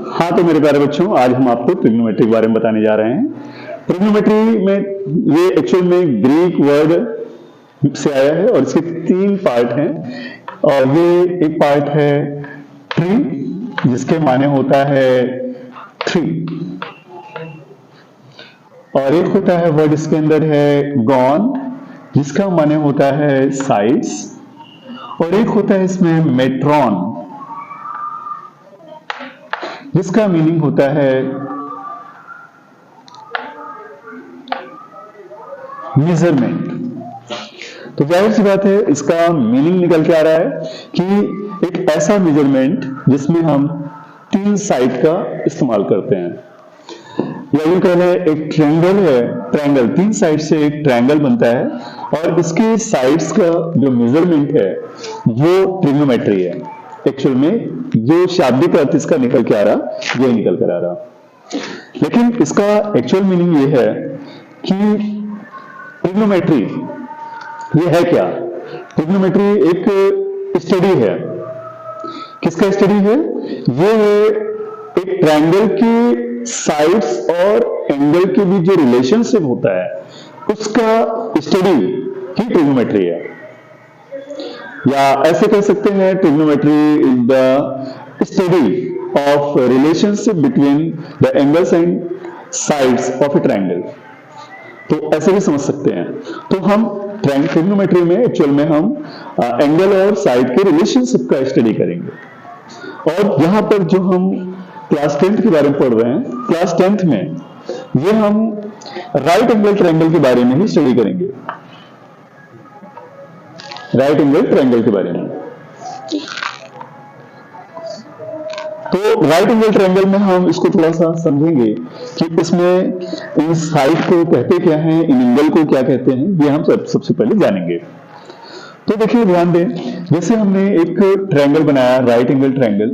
हाँ, तो मेरे प्यारे बच्चों, आज हम आपको ट्रिग्नोमेट्री के बारे में बताने जा रहे हैं। ट्रिग्नोमेट्री में ये एक्चुअल में ग्रीक वर्ड से आया है और इसके 3 पार्ट हैं। और ये एक पार्ट है ट्री, जिसके माने होता है 3, और एक होता है वर्ड इसके अंदर है गॉन, जिसका माने होता है साइड्स, और एक होता है इसमें मेट्रॉन, जिसका मीनिंग होता है मेजरमेंट। तो जाहिर सी बात है, इसका मीनिंग निकल के आ रहा है कि एक ऐसा मेजरमेंट जिसमें हम 3 साइड का इस्तेमाल करते हैं, या यूं कह लें एक ट्रायंगल है, ट्रायंगल 3 साइड से एक ट्रायंगल बनता है और इसके साइड्स का जो मेजरमेंट है वो ट्रिग्नोमेट्री है। एक्चुअल में जो शाब्दिक अर्थ इसका निकल के आ रहा, ये निकल कर आ रहा, लेकिन इसका एक्चुअल मीनिंग ये है कि ट्रिग्नोमेट्री ये है क्या। ट्रिग्नोमेट्री एक स्टडी है। किसका स्टडी है? ये है एक ट्रायंगल की साइड्स और एंगल के बीच जो रिलेशनशिप होता है उसका स्टडी ही ट्रिग्नोमेट्री है। या ऐसे कह सकते हैं, trigonometry is the study of relationship between the angles and sides of A triangle. तो ऐसे भी समझ सकते हैं। तो हम ट्रिग्नोमेट्री में एक्चुअल में हम एंगल और साइड के रिलेशनशिप का स्टडी करेंगे। और यहां पर जो हम क्लास 10th के बारे में पढ़ रहे हैं, क्लास 10th में ये हम राइट एंगल ट्रायंगल के बारे में ही स्टडी करेंगे, राइट एंगल ट्रायंगल के बारे में। तो राइट एंगल ट्रायंगल में हम इसको थोड़ा सा समझेंगे कि इसमें इन साइड को कहते क्या हैं, इन एंगल को क्या कहते हैं, ये हम सबसे पहले जानेंगे। तो देखिए, ध्यान दें, जैसे हमने एक ट्रायंगल बनाया, राइट एंगल ट्रायंगल।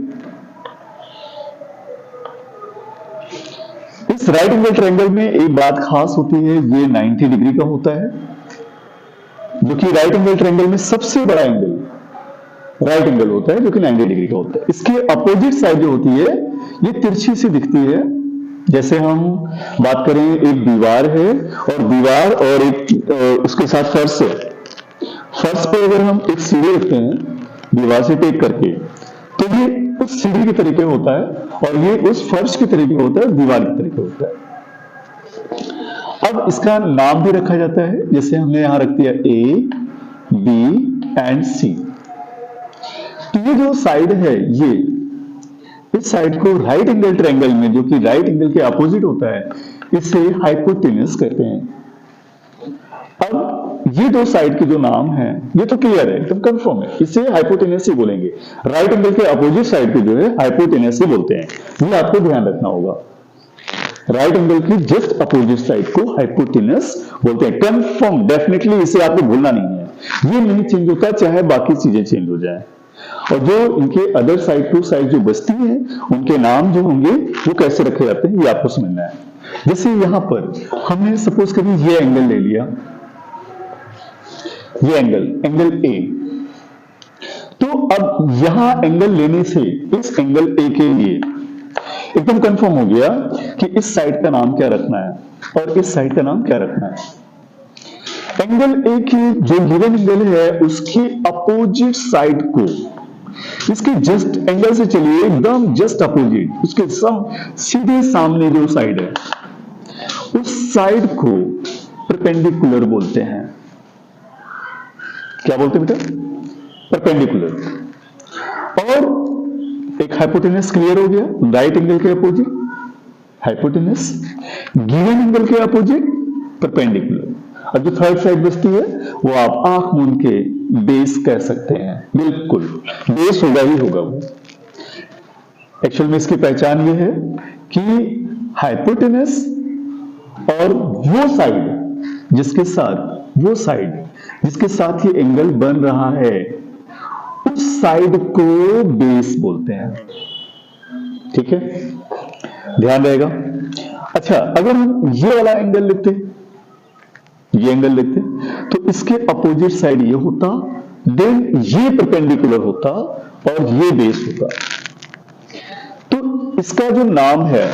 इस राइट एंगल ट्रायंगल में एक बात खास होती है, ये 90 डिग्री का होता है, जो कि राइट एंगल ट्रायंगल में सबसे बड़ा एंगल राइट एंगल होता है, जो कि 90 डिग्री का होता है। इसके अपोजिट साइड जो होती है ये तिरछी सी दिखती है। जैसे हम बात करें, एक दीवार है और दीवार और एक उसके साथ फर्श है। फर्श पे अगर हम एक सीढ़ी रखते हैं दीवार से टेक करके, तो ये उस सीढ़ी के तरीके होता है और ये उस फर्श के तरीके होता है, दीवार के तरीके होता है। अब इसका नाम भी रखा जाता है, जैसे हमने यहां रख दिया A, B एंड C। तो ये जो साइड है, ये इस साइड को राइट एंगल ट्रायंगल में, जो कि राइट एंगल के अपोजिट होता है, इसे हाइपोटेनस कहते हैं। अब ये दो साइड के जो नाम है, ये तो क्लियर है, एकदम कंफर्म है, इसे हाइपोटेनस ही बोलेंगे। राइट एंगल के अपोजिट साइड के जो है हाइपोटेनस ही बोलते हैं, ये आपको ध्यान रखना होगा। राइट एंगल की जस्ट अपोजिट साइड को हाइपोटेनस बोलते हैं, कंफर्म, डेफिनेटली, इसे आपको भूलना नहीं है। ये नहीं चेंज होता, चाहे बाकी चीजें चेंज हो जाए। और जो इनके अदर साइड टू साइड जो बचती है, उनके नाम जो होंगे वो कैसे रखे जाते हैं, ये आपको समझना है। जैसे यहां पर हमने सपोज कभी ये एंगल ले लिया, ये एंगल A। तो अब यहां एंगल लेने से इस एंगल A के लिए एकदम कंफर्म हो गया कि इस साइड का नाम क्या रखना है और इस साइड का नाम क्या रखना है। एंगल A की जो गिवन एंगल है, उसकी अपोजिट साइड को, इसके जस्ट एंगल से चलिए, एकदम जस्ट अपोजिट, उसके सीधे सामने जो साइड है, उस साइड को परपेंडिकुलर बोलते हैं। क्या बोलते हैं बेटा? परपेंडिकुलर। और एक हाइपोटेनस क्लियर हो गया, राइट एंगल के अपोजिट हाइपोटेनस, गिवन एंगल के अपोजिट परपेंडिकुलर। अब जो थर्ड साइड बचती है वो आप आंख मूंद के बेस कह सकते हैं। बिल्कुल बेस होगा ही होगा वो। एक्चुअल में इसकी पहचान ये है कि हाइपोटेनस और वो साइड जिसके साथ ये एंगल बन रहा है, उस साइड को बेस बोलते हैं। ठीक है, ध्यान रहेगा। अच्छा, अगर हम ये वाला एंगल लिखते, ये एंगल लिखते, तो इसके अपोजिट साइड ये होता, देन ये परपेंडिकुलर होता और ये बेस होता। तो इसका जो नाम है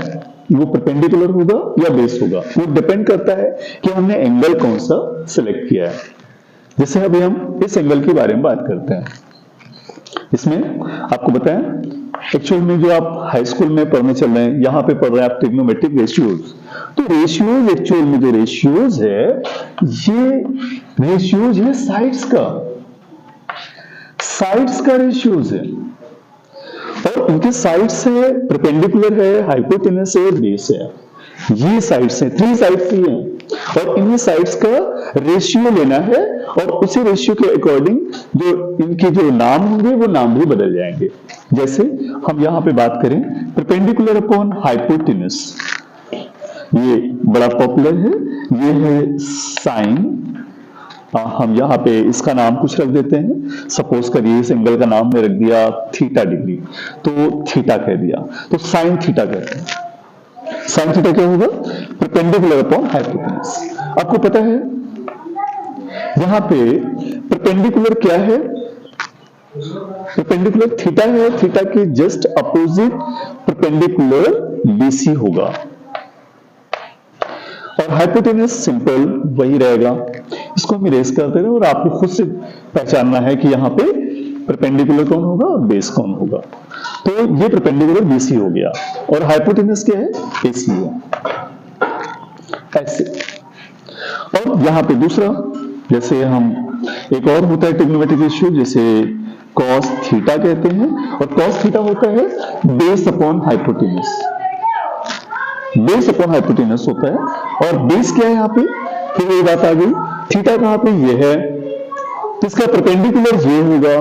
वो परपेंडिकुलर होगा या बेस होगा, वो डिपेंड करता है कि हमने एंगल कौन सा सिलेक्ट किया है। जैसे अभी हम इस एंगल के बारे में बात करते हैं। इसमें आपको बताएं, एक्चुअल में जो आप हाई स्कूल में पढ़ने चल रहे हैं, यहां पे पढ़ रहे हैं आप ट्रिग्नोमेट्रिक रेशियोज। तो रेशियोज, एक्चुअल में जो रेशियोज है, ये रेशियोज है साइड्स का रेशियोज है, और इनके साइड्स है परपेंडिकुलर है, हाइपोटेनस है, बेस है। ये साइड्स हैं, 3 साइड्स ही हैं, और इन्हीं साइड्स का रेशियो लेना है, और उसी रेशियो के अकॉर्डिंग जो इनके जो नाम होंगे वो नाम भी बदल जाएंगे। जैसे हम यहां पे बात करें परपेंडिकुलर अपॉन हाइपोटेनस, ये बड़ा पॉपुलर है, ये है साइन। हम यहाँ पे इसका नाम कुछ रख देते हैं, सपोज करिए इस एंगल का नाम मैं रख दिया थीटा डिग्री, तो थीटा कह दिया, तो साइन थीटा कहते हैं। साइन थीटा क्या होगा? Perpendicular upon hypotenuse. आपको पता है यहां पे परपेंडिकुलर क्या है? परपेंडिकुलर थीटा है, थीटा के जस्ट अपोजिट परपेंडिकुलर बीसी होगा, और हाइपोटेनस सिंपल वही रहेगा। इसको हम इरेज करते हैं, और आपको खुद से पहचानना है कि यहाँ पे परपेंडिकुलर कौन होगा और बेस कौन होगा। तो ये परपेंडिकुलर बीसी हो गया, और हाइपोटेनस क्या है? एसी है, ऐसे। और यहाँ पे दूसरा, जैसे हम एक और होता है ट्रिग्नोमेट्रिक रेशियो, जैसे कॉस थीटा कहते हैं, और कॉस थीटा होता है base upon hypotenuse. Base upon hypotenuse होता है, और बेस क्या है यहाँ पे? फिर ये बात आ गई, थीटा कहां पे? ये है, तो इसका परपेंडिकुलर ये होगा,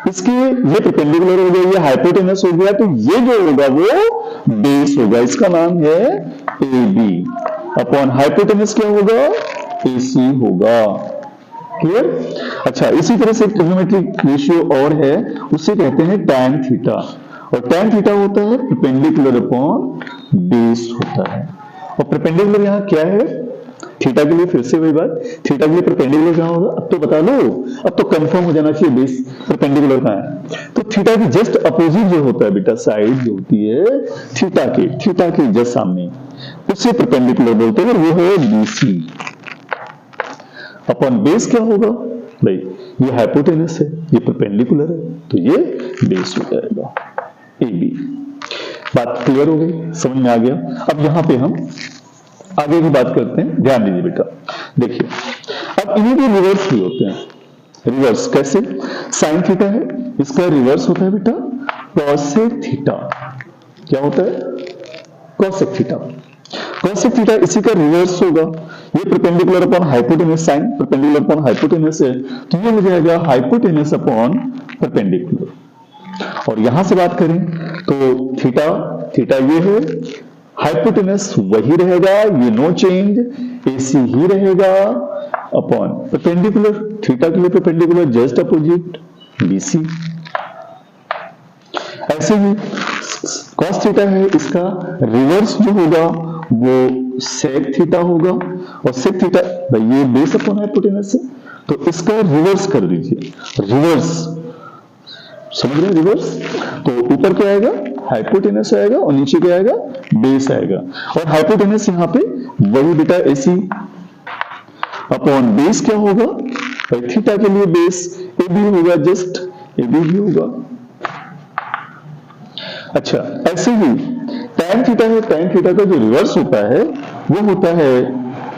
इसके ये परपेंडिकुलर हो गया, ये हाइपोटेनस हो गया, तो ये जो होगा वो बेस होगा। इसका नाम है ए बी, अपॉन हाइपोटेनस क्या होगा? AC होगा। क्लियर? अच्छा, इसी तरह से ट्रिग्नोमेट्रिक रेशियो और है, उसे कहते हैं tan थीटा, और tan थीटा होता है परपेंडिकुलर अपॉन बेस होता है। और परपेंडिकुलर यहाँ क्या है? थीटा के लिए फिर से वही बात, थीटा के लिए परपेंडिकुलर कहां होगा? अब तो बता लो, अब तो कंफर्म हो जाना चाहिए बेस परपेंडिकुलर कहां है। तो थीटा के जस्ट अपोजिट जो होता है बेटा, साइड जो होती है थीटा के जस्ट सामने, उससे परपेंडिकुलर बोलते हैं, वो है BC। अपॉन बेस क्या होगा भाई? ये हाइपोटेनस है, ये परपेंडिकुलर है, तो ये बेस हो जाएगा AB। बात क्लियर हो गई, समझ में आ गया? अब यहां पे हम आगे की बात करते हैं, ध्यान दीजिए बेटा। देखिए, अब इन्हीं के रिवर्स भी होते हैं। रिवर्स कैसे? साइन थीटा है, इसका रिवर्स होता है बेटा कॉसेक थीटा। क्या होता है? Cosec theta. कॉसेक थीटा इसी का रिवर्स होगा। ये perpendicular upon hypotenuse, sine perpendicular upon hypotenuse है, तो ये हो जाएगा हाइपोटेनस अपॉन परपेंडिकुलर। और यहां से बात करें तो थीटा ये है, हाइपोटेनस वही रहेगा, ये नो चेंज, AC ही रहेगा, अपॉन परपेंडिकुलर, थीटा के लिए परपेंडिकुलर जस्ट अपोजिट BC। ऐसे ही cos थीटा है, इसका रिवर्स जो होगा वो सेक थीटा होगा, और सेक थीटा ये बेस अपॉन हाइपोटेनस है, तो इसका रिवर्स कर दीजिए। रिवर्स समझ रहे? रिवर्स तो ऊपर क्या आएगा? हाइपोटेनस आएगा, और नीचे क्या आएगा? बेस आएगा। और हाइपोटेनस यहाँ पे वही बेटा AC, अपॉन बेस क्या होगा? थीटा के लिए बेस AB होगा, जस्ट AB ही होगा। अच्छा, ऐसे ही tan थीटा है, tan थीटा का जो रिवर्स होता है वो होता है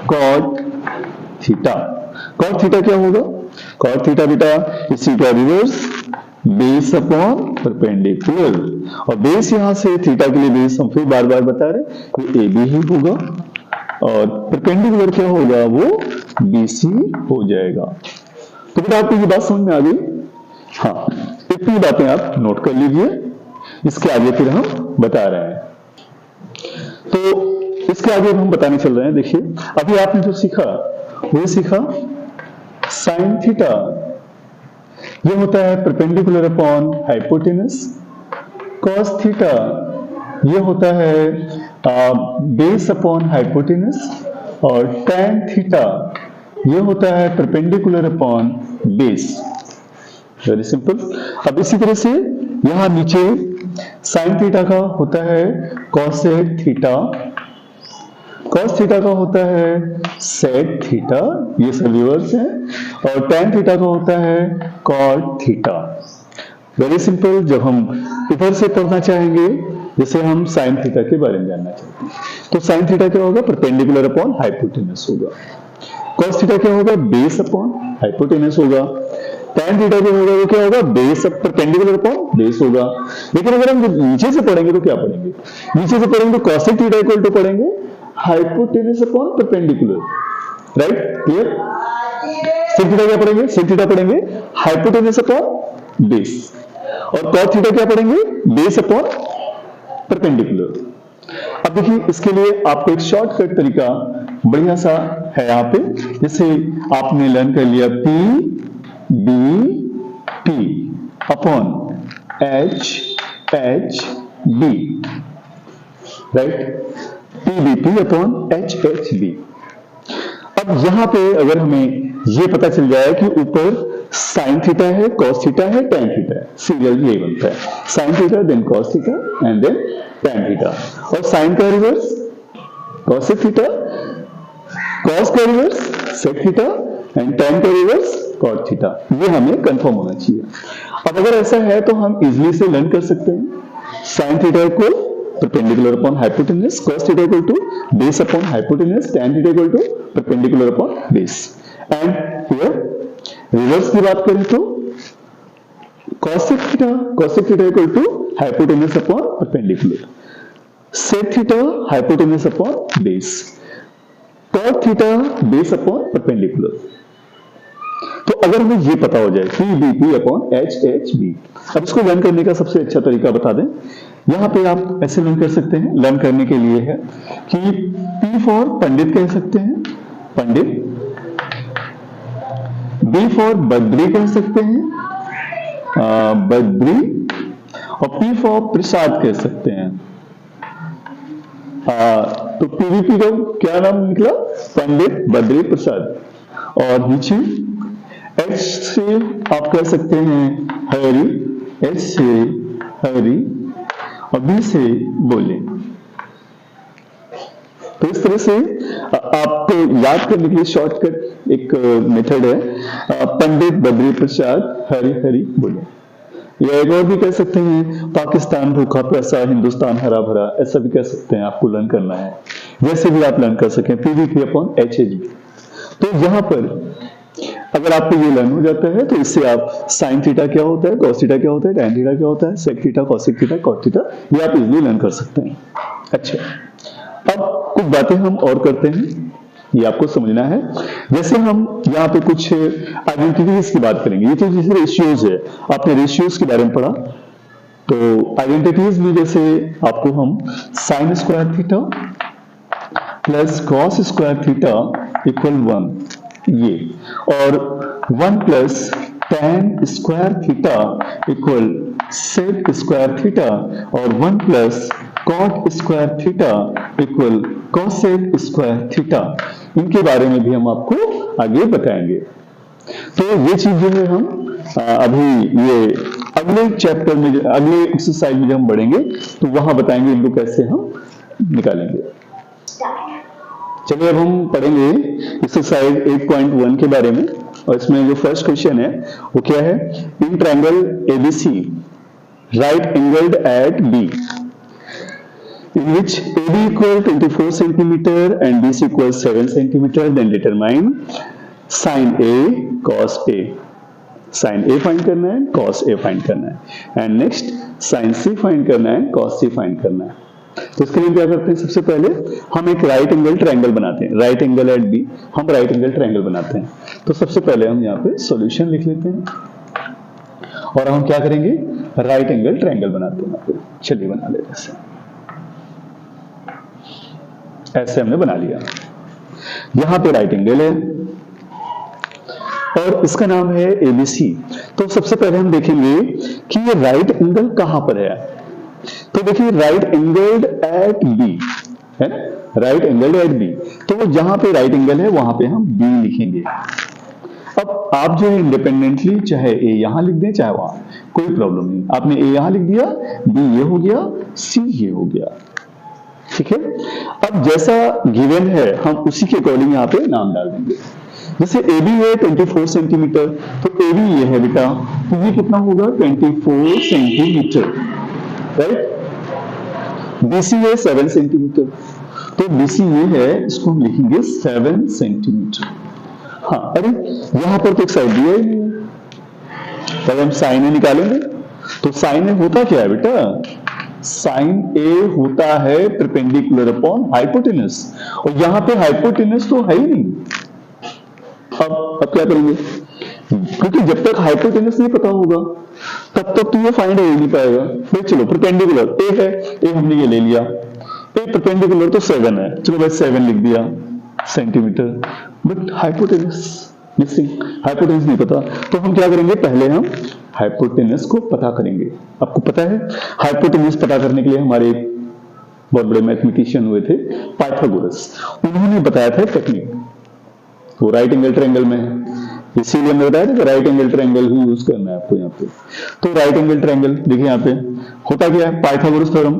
cot थीटा। cot थीटा क्या होगा? cot थीटा बेटा इसी का रिवर्स बेस अपॉन परपेंडिकुलर, और बेस यहां से थीटा के लिए बेस हम फिर बार बार बता रहे ये AB ही होगा, और परपेंडिकुलर क्या होगा? वो BC हो जाएगा। तो बेटा आपको ये बात समझ में आ गई? हाँ, इतनी बातें आप नोट कर लीजिए, इसके आगे फिर हम बता रहे हैं। तो इसके आगे हम बताने चल रहे हैं। देखिए, अभी आपने जो सीखा वो सीखा साइन थीटा, ये होता है perpendicular upon hypotenuse. Cos theta ये होता है बेस अपॉन हाइपोटेनस, और tan थीटा ये होता है perpendicular upon base. Very simple. अब इसी तरह से यहां नीचे साइन थीटा का होता है कॉसेक थीटा, कॉस थीटा का होता है सेक थीटा, ये सब रिवर्स है, और टैन थीटा का होता है कॉट थीटा। Very simple. जब हम इधर से पढ़ना चाहेंगे, जैसे हम साइन थीटा के बारे में जानना चाहते हैं, तो साइन थीटा क्या होगा? परपेंडिकुलर अपॉन हाइपोटेनस होगा। कॉस थीटा क्या होगा? बेस अपॉन हाइपोटेनस होगा। टैन थीटा जो होगा वो क्या होगा? Base up perpendicular upon base होगा। लेकिन अगर हम नीचे से पढ़ेंगे तो क्या पढ़ेंगे? नीचे से पढ़ेंगे तो कॉसेक थीटा इक्वल टू पढ़ेंगे hypotenuse upon perpendicular, right? Clear? Sec theta क्या पढ़ेंगे? सेक थीटा पढ़ेंगे हाइपोटेनस अपॉन बेस, और कॉट थीटा क्या पढ़ेंगे? Base upon perpendicular. अब देखिए, इसके लिए आपको एक शॉर्टकट तरीका बढ़िया सा है यहाँ पे। जैसे आपने लर्न कर लिया P B T upon H H B, right? P B T upon H H B. अब यहां पे अगर हमें ये पता चल जाए कि ऊपर साइन थीटा है, कॉस थीटा है, टैन थीटा है, सीरियल यही बनता है, sine theta then cos theta and then tan theta. और साइन का रिवर्स कॉसेक थीटा, कॉस का reverse sec theta and tan का रिवर्स कॉट थीटा। ये हमें कंफर्म होना चाहिए। अब अगर ऐसा है तो हम इजीली से लर्न कर सकते हैं sine theta equal perpendicular upon hypotenuse, cos theta equal to base upon hypotenuse, tan theta equal to perpendicular upon base. And here reverse की बात करें तो cosec theta equal to hypotenuse upon perpendicular, sec theta hypotenuse upon base, cot theta base upon perpendicular। तो अगर हमें ये पता हो जाए P B P upon H H B, अब इसको लर्न करने का सबसे अच्छा तरीका बता दें। यहां पे आप ऐसे लर्न कर सकते हैं, लर्न करने के लिए है कि P फॉर पंडित कह सकते हैं, पंडित, B फॉर बद्री कह सकते हैं, बद्री, और P फॉर प्रसाद कह सकते हैं। तो पीवीपी का क्या नाम निकला? पंडित, बद्री, प्रसाद। और नीचे H से आप कह सकते हैं हरि, H से हरि, और B से बोले। तो इस तरह से आपको याद करने के लिए शॉर्टकट एक मेथड है, पंडित, बद्री, प्रसाद, हरि हरि बोले। या एक और भी कह सकते हैं पाकिस्तान भूखा प्यासा, हिंदुस्तान हरा भरा, ऐसा भी कह सकते हैं। आपको लर्न करना है, जैसे भी आप लर्न कर सकें, PVP upon H H B. तो यहां पर अगर आपको ये लर्न हो जाता है तो इससे आप साइन थीटा क्या होता है, कॉस थीटा क्या होता है, टैन थीटा क्या होता है, sec theta, cosec theta, cot theta, ये आप इजीली लर्न कर सकते हैं। अच्छा, अब कुछ बातें हम और करते हैं, ये आपको समझना है। जैसे हम यहाँ पे कुछ आइडेंटिटीज की बात करेंगे। ये तो जैसे रेशियोज है, आपने रेशियोज के बारे में पढ़ा, तो आइडेंटिटीज में जैसे आपको हम sine square theta plus cos square theta equal 1 ये, और 1 plus tan square theta equal sec square theta, और 1 plus cot square theta equal cosec square theta, इनके बारे में भी हम आपको आगे बताएंगे। तो ये चीज जो है हम अभी ये अगले चैप्टर में, अगले एक्सरसाइज में जब हम बढ़ेंगे तो वहां बताएंगे इनको कैसे हम निकालेंगे। चलिए अब हम पढ़ेंगे एक्सरसाइज 8.1 के बारे में, और इसमें जो फर्स्ट क्वेश्चन है वो क्या है? In triangle ABC right angled at B in which AB equal 24 centimeter and BC equals 7 centimeter, then determine sin A cos A. sin A find करना है, cos A फाइंड करना है, and next sin C find करना है, cos C find करना है। तो इसके लिए क्या करते हैं? सबसे पहले हम एक राइट एंगल ट्रायंगल बनाते हैं, राइट एंगल एट बी हम राइट एंगल ट्रायंगल बनाते हैं। तो सबसे पहले हम यहाँ पे सॉल्यूशन लिख लेते हैं, और हम क्या करेंगे? राइट एंगल ट्रायंगल बनाते हैं। चलिए बना लेते हैं, ऐसे हमने बना लिया। यहां पे राइट एंगल है और इसका नाम है एबीसी। तो सबसे पहले हम देखेंगे कि ये राइट एंगल कहां पर है। तो देखिए राइट एंगल्ड एट बी है ना, राइट एंगल्ड एट बी। तो जहां पे राइट एंगल है वहां पे हम बी लिखेंगे। अब आप जो है इंडिपेंडेंटली चाहे ए यहां लिख दें चाहे वहां, कोई प्रॉब्लम नहीं। आपने ए यहां लिख दिया, बी ये हो गया, सी ये हो गया, ठीक है। अब जैसा गिवन है हम उसी के अकॉर्डिंग यहाँ पे नाम डाल देंगे। जैसे ए बी है 24 सेंटीमीटर, तो ए बी ये है बेटा, तो ये कितना होगा 24 सेंटीमीटर, राइट। बीसी है 7 सेंटीमीटर, तो बीसी ये है, इसको हम लिखेंगे 7 सेंटीमीटर। हाँ, अरे यहां पर तो एक साइड दिया ही नहीं है, तब हम साइन ए निकालेंगे। तो साइन ए होता क्या है बेटा, साइन ए होता है परपेंडिकुलर अपॉन हाइपोटेनस, और यहां पे हाइपोटेनस तो है ही नहीं। अब क्या करेंगे, क्योंकि जब तक हाइपोटेनस नहीं पता होगा तब तक तो ये फाइंड हो ही नहीं पाएगा। भाई चलो परपेंडिकुलर ए है, ए हमने ये ले लिया, ए परपेंडिकुलर तो 7 है, चलो भाई 7 लिख दिया centimetre, but hypotenuse missing, hypotenuse नहीं पता। तो हम क्या करेंगे, पहले हम हाइपोटेनस को पता करेंगे। आपको पता है हाइपोटेनस पता करने के लिए हमारे एक बहुत बड़े मैथमेटिशियन हुए थे पाइथागोरस, उन्होंने बताया था टेक्निक, वो राइट एंगल ट्रायंगल में है, इसीलिए हमने बताया था कि राइट एंगल ट्रायंगल ही यूज करना है आपको यहाँ पे। तो राइट एंगल ट्रायंगल देखिए यहाँ पे होता क्या है, पाइथागोरस थ्योरम,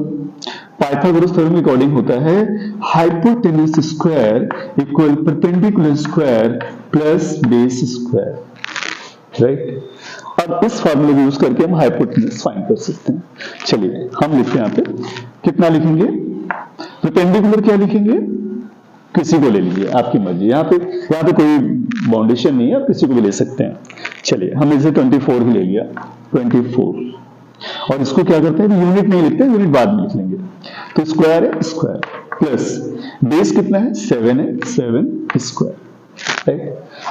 पाइथागोरस थ्योरम के अकॉर्डिंग होता है hypotenuse square equal perpendicular square plus base square, right. अब इस फॉर्मूले को यूज करके हम हाइपोटेनस फाइंड कर सकते हैं। चलिए हम लिखते हैं यहाँ पे, कितना लिखेंगे, परपेंडिकुलर क्या लिखेंगे, किसी को ले लीजिए, आपकी मर्जी, यहाँ पे कोई बाउंडेशन नहीं है, आप किसी को भी ले सकते हैं। चलिए हम इसे 24 ही ले लिया, 24, और इसको क्या करते हैं, यूनिट नहीं लिखते, यूनिट बाद में लिख लेंगे। तो स्क्वायर है स्क्वायर, प्लस बेस कितना है 7 है, 7 स्क्वायर, राइट।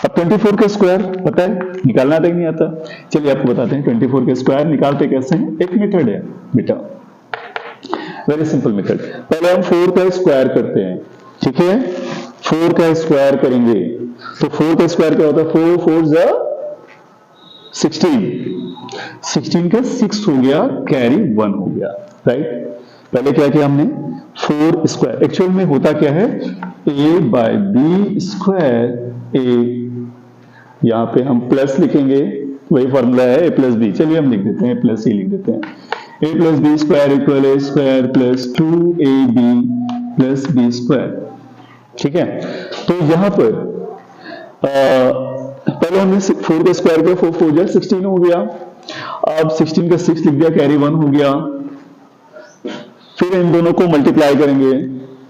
अब 24 का स्क्वायर पता है, निकालना आता ही नहीं आता, चलिए आपको बताते हैं 24 का स्क्वायर निकालते कैसे हैं। एक मेथड है बेटा, वेरी सिंपल मेथड। पहले हम 4 का स्क्वायर करते हैं, ठीक है, 4 का स्क्वायर करेंगे तो 4 का स्क्वायर क्या होता है, 4 4 जा 16, 16 का 6 हो गया, कैरी 1 हो गया, राइट। पहले क्या किया हमने, 4 स्क्वायर, एक्चुअल में होता क्या है, a बाय बी स्क्वायर, ए यहां पे हम प्लस लिखेंगे, वही फॉर्मूला है a प्लस बी, चलिए हम लिख देते हैं प्लस ही लिख देते हैं, a plus B square equal A square plus 2ab plus B square, ठीक है। तो यहां पर पहले हमने 4 का स्क्वायर किया, 4 4 जा 16 हो गया, अब 16 का 6 लिख दिया, कैरी 1 हो गया, फिर इन दोनों को मल्टीप्लाई करेंगे,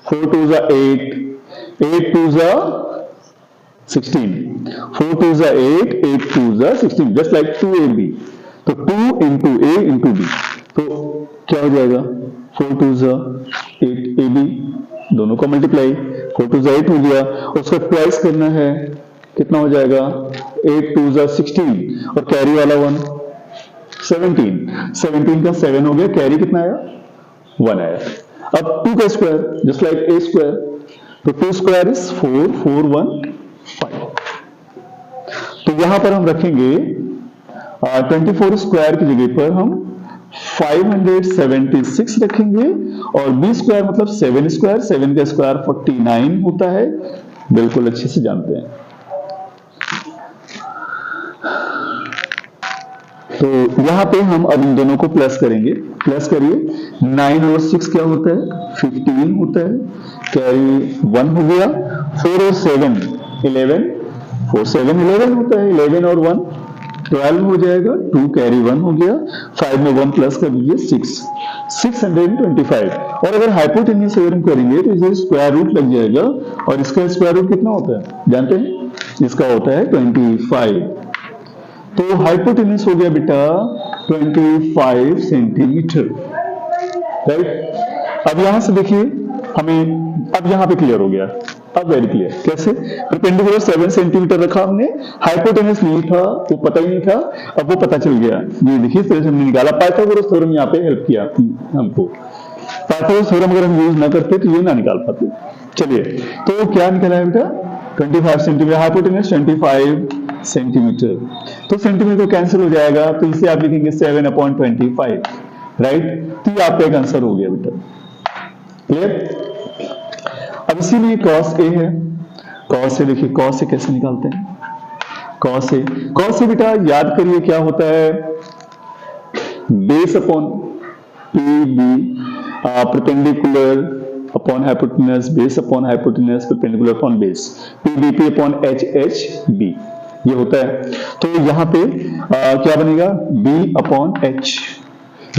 4 2 जा 8, 8 2 जा 16, 4 2 जा 8, 8 2 जा 16, जस्ट लाइक 2ab, तो 2 इंटू a इंटू b, तो क्या हो जाएगा, 4 2 जा 8ab, दोनों को मल्टीप्लाई, 4 2 जा 8 हो गया, और उसका ट्वाइस करना है, कितना हो जाएगा, 8 2 जा 16, और कैरी वाला 1 17, 17 का 7 हो गया, कैरी कितना आया, 1 आया। अब 2 का square just like a square, तो 2 स्क्वायर इज 4, 4 1 5, तो यहां पर हम रखेंगे 24 स्क्वायर की जगह पर हम 576 रखेंगे, और b स्क्वायर मतलब 7 स्क्वायर, 7 का स्क्वायर 49 होता है, बिल्कुल अच्छे से जानते हैं। तो यहां पे हम अब इन दोनों को प्लस करेंगे, प्लस करिए, 9 और 6 क्या होता है, 15 होता है, कैरी 1 हो गया, 4 और 7 11, 4 7 11 होता है, 11 और 1 12 हो जाएगा, 2 कैरी 1 हो गया, 5 में 1 प्लस कर दीजिए 6, 625, और अगर हाइपोटेन्यूज अगर हम करेंगे तो इसे स्क्वायर रूट लग जाएगा, और इसका स्क्वायर रूट कितना होता है जानते हैं, इसका होता है 25, तो हाइपोटेन्यूज हो गया बेटा 25 सेंटीमीटर, राइट। अब यहां से देखिए हमें, अब यहां पे क्लियर हो गया, अब वेरी क्लियर, कैसे, परपेंडिकुलर 7 सेंटीमीटर रखा हमने, हाइपोटेन्यूज नहीं था, वो पता ही नहीं था, अब वो पता चल गया, ये देखिए इस तरह से हमने निकाला। पाइथागोरस थ्योरम यहाँ पे हेल्प किया हमको, पाइथागोरस थ्योरम अगर हम यूज ना करते तो ये ना निकाल पाते। चलिए तो क्या निकला है बेटा, 25 सेंटीमीटर, हाइपोटेन्यूज 25 सेंटीमीटर, तो सेंटीमीटर कैंसिल हो जाएगा, तो इसे आप लिखेंगे 7/25, राइट। तो ये आपका एक आंसर हो गया बेटा, क्लियर। अब इसीलिए cos a है, cos से देखिए, cos से कैसे निकालते हैं, कॉस ए। कॉस ए बेटा याद करिए क्या होता है, base upon P B, perpendicular upon hypotenuse, base upon hypotenuse, perpendicular upon base, P B P upon H H B, ये होता है। तो यहाँ पे क्या बनेगा, B upon H,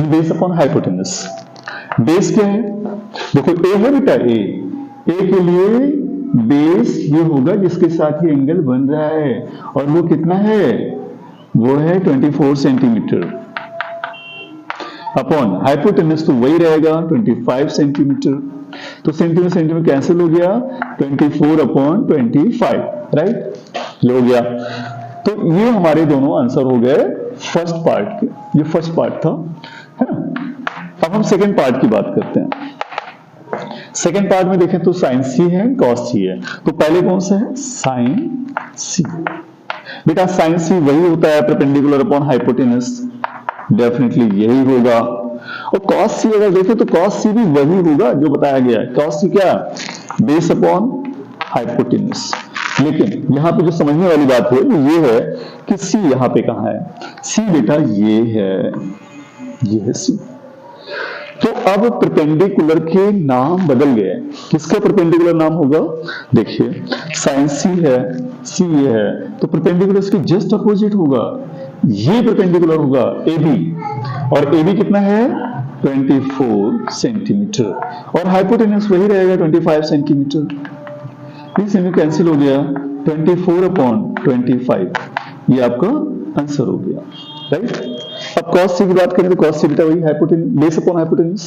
base upon hypotenuse. Base क्या है, देखो ए है बेटा, ए के लिए बेस ये होगा जिसके साथ ये एंगल बन रहा है, और वो कितना है, वो है 24 सेंटीमीटर, अपॉन हाइपोटेन्यूज तो वही रहेगा 25 सेंटीमीटर। तो सेंटीमीटर सेंटीमीटर कैंसिल हो गया, 24 अपॉन 25, राइट, ये हो गया। तो ये हमारे दोनों आंसर हो गए फर्स्ट पार्ट के, ये फर्स्ट पार्ट था, है ना। अब हम सेकंड पार्ट की बात करते हैं। सेकंड पार्ट में देखें तो साइन सी है, कॉस सी है। तो पहले कौन सा है, साइन सी। बेटा साइन सी वही होता है परपेंडिकुलर अपॉन हाइपोटेन्यूज, डेफिनेटली यही होगा। और कॉस सी अगर देखें तो कॉस सी भी वही होगा जो बताया गया है। कॉस सी क्या, बेस अपॉन हाइपोटेन्यूज। लेकिन यहां पे जो समझने वाली बात है वो ये है कि सी यहां पे कहां है, सी बेटा ये है सी। तो अब परपेंडिकुलर के नाम बदल गए, किसका परपेंडिकुलर नाम होगा, देखिए साइन सी है, सी ये है, तो परपेंडिकुलर इसके जस्ट अपोजिट होगा, ये परपेंडिकुलर होगा ए बी, और ए बी कितना है 24 सेंटीमीटर, और हाइपोटेन्यूज वही रहेगा 25 सेंटीमीटर। इस में कैंसिल हो गया, 24 अपॉन 25, ये आपका आंसर हो गया, राइट। अब कॉस सी की बात करें तो कॉस सी बेटा वही hypotenuse, base upon hypotenuse,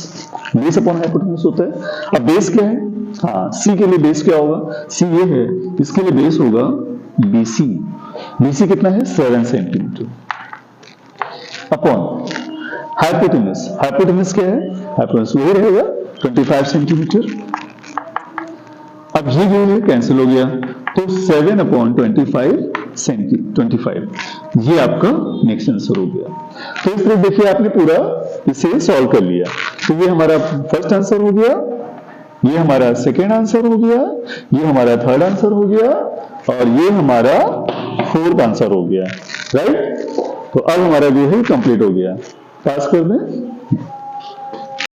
base upon hypotenuse होता है। अब बेस क्या है, हाँ सी के लिए बेस क्या होगा, सी ये है, इसके लिए बेस होगा बीसी, बीसी कितना है 7 सेंटीमीटर, अपॉन हाइपोटेन्यूज, हाइपोटेन्यूज क्या है, हाइपोटेन्यूज वही रहेगा 25 सेंटीमीटर। अब ये जो है कैंसिल हो गया, तो 7 अपॉन 25, ये आपका नेक्स्ट आंसर हो गया। तो इस तरह देखिए आपने पूरा इसे सॉल्व कर लिया। तो ये हमारा फर्स्ट आंसर हो गया, ये हमारा सेकेंड आंसर हो गया, ये हमारा थर्ड आंसर हो गया, और ये हमारा फोर्थ आंसर हो गया, राइट। तो अब हमारा जो है कंप्लीट हो गया, पास कर दें।